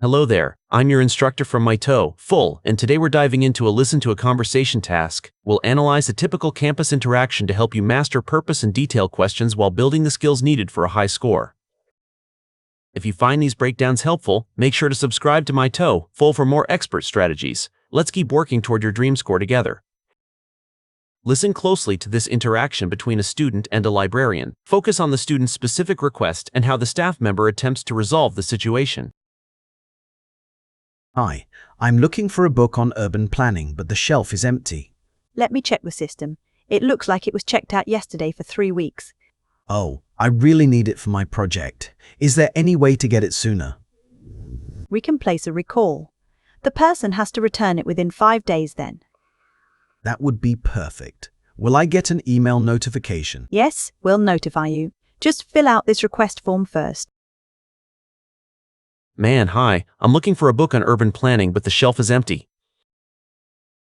Hello there, I'm your instructor from myTOEFL, and today we're diving into a listen to a conversation task. We'll analyze a typical campus interaction to help you master purpose and detail questions while building the skills needed for a high score. If you find these breakdowns helpful, make sure to subscribe to myTOEFL for more expert strategies. Let's keep working toward your dream score together. Listen closely to this interaction between a student and a librarian. Focus on the student's specific request and how the staff member attempts to resolve the situation. Hi, I'm looking for a book on urban planning, but the shelf is empty. Let me check the system. It looks like it was checked out yesterday for 3 weeks. Oh, I really need it for my project. Is there any way to get it sooner? We can place a recall. The person has to return it within 5 days then. That would be perfect. Will I get an email notification? Yes, we'll notify you. Just fill out this request form first. Man, hi, I'm looking for a book on urban planning, but the shelf is empty.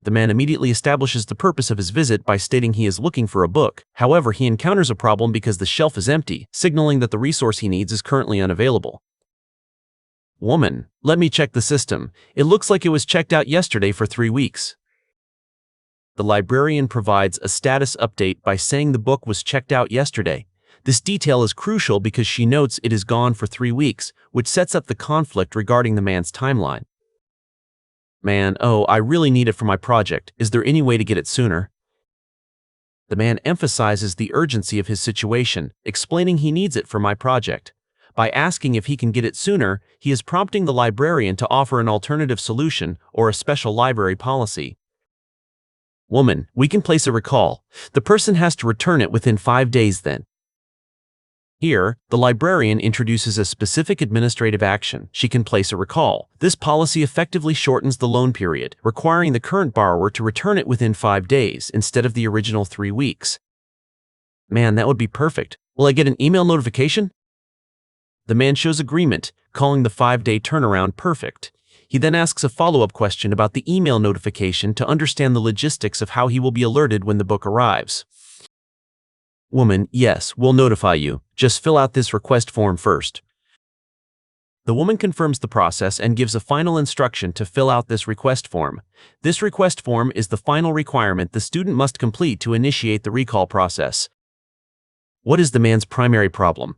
The man immediately establishes the purpose of his visit by stating he is looking for a book. However, he encounters a problem because the shelf is empty, signaling that the resource he needs is currently unavailable. Woman, let me check the system. It looks like it was checked out yesterday for 3 weeks. The librarian provides a status update by saying the book was checked out yesterday. This detail is crucial because she notes it is gone for 3 weeks, which sets up the conflict regarding the man's timeline. Man, oh, I really need it for my project. Is there any way to get it sooner? The man emphasizes the urgency of his situation, explaining he needs it for my project. By asking if he can get it sooner, he is prompting the librarian to offer an alternative solution or a special library policy. Woman, we can place a recall. The person has to return it within 5 days then. Here, the librarian introduces a specific administrative action. She can place a recall. This policy effectively shortens the loan period, requiring the current borrower to return it within 5 days instead of the original 3 weeks. Man, that would be perfect. Will I get an email notification? The man shows agreement, calling the 5-day turnaround perfect. He then asks a follow-up question about the email notification to understand the logistics of how he will be alerted when the book arrives. Woman, yes, we'll notify you. Just fill out this request form first. The woman confirms the process and gives a final instruction to fill out this request form. This request form is the final requirement the student must complete to initiate the recall process. What is the man's primary problem?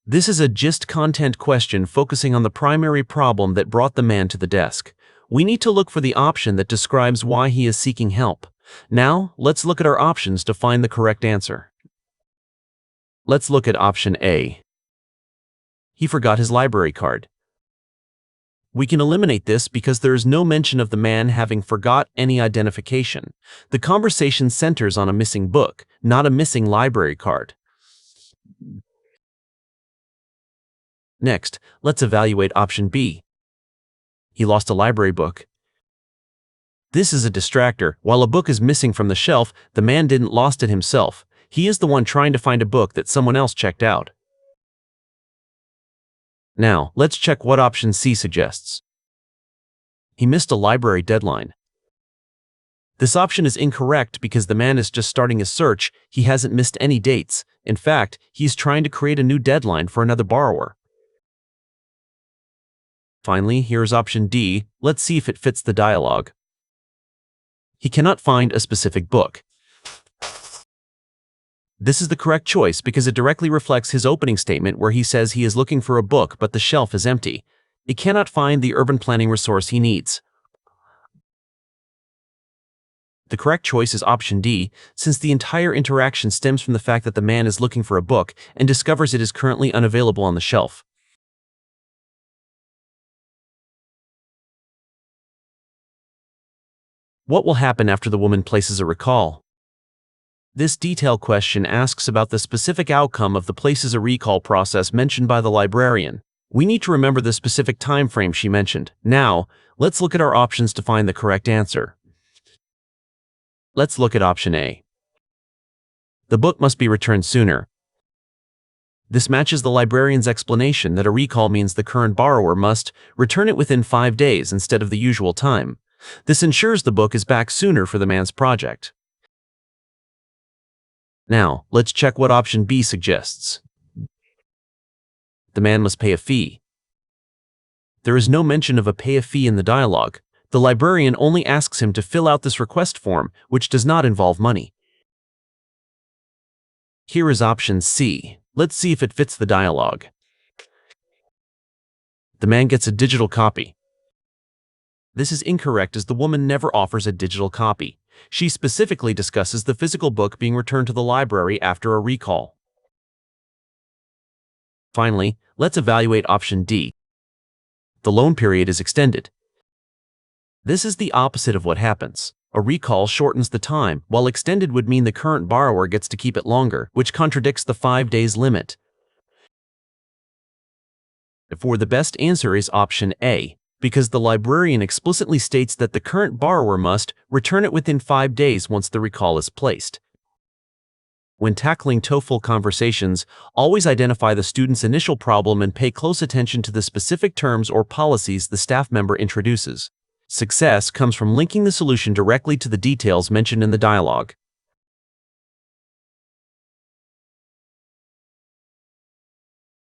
This is a GIST content question focusing on the primary problem that brought the man to the desk. We need to look for the option that describes why he is seeking help. Now, let's look at our options to find the correct answer. Let's look at option A. He forgot his library card. We can eliminate this because there is no mention of the man having forgot any identification. The conversation centers on a missing book, not a missing library card. Next, let's evaluate option B. He lost a library book. This is a distractor. While a book is missing from the shelf, the man didn't lost it himself. He is the one trying to find a book that someone else checked out. Now, let's check what option C suggests. He missed a library deadline. This option is incorrect because the man is just starting his search. He hasn't missed any dates. In fact, he's trying to create a new deadline for another borrower. Finally, here's option D. Let's see if it fits the dialogue. He cannot find a specific book. This is the correct choice because it directly reflects his opening statement where he says he is looking for a book but the shelf is empty. He cannot find the urban planning resource he needs. The correct choice is option D, since the entire interaction stems from the fact that the man is looking for a book and discovers it is currently unavailable on the shelf. What will happen after the woman places a recall? This detail question asks about the specific outcome of the places a recall process mentioned by the librarian. We need to remember the specific time frame she mentioned. Now, let's look at our options to find the correct answer. Let's look at option A. The book must be returned sooner. This matches the librarian's explanation that a recall means the current borrower must return it within 5 days instead of the usual time. This ensures the book is back sooner for the man's project. Now, let's check what option B suggests. The man must pay a fee. There is no mention of a pay a fee in the dialogue. The librarian only asks him to fill out this request form, which does not involve money. Here is option C. Let's see if it fits the dialogue. The man gets a digital copy. This is incorrect as the woman never offers a digital copy. She specifically discusses the physical book being returned to the library after a recall. Finally, let's evaluate option D. The loan period is extended. This is the opposite of what happens. A recall shortens the time, while extended would mean the current borrower gets to keep it longer, which contradicts the 5 days limit. Therefore, the best answer is option A, because the librarian explicitly states that the current borrower must return it within 5 days once the recall is placed. When tackling TOEFL conversations, always identify the student's initial problem and pay close attention to the specific terms or policies the staff member introduces. Success comes from linking the solution directly to the details mentioned in the dialogue.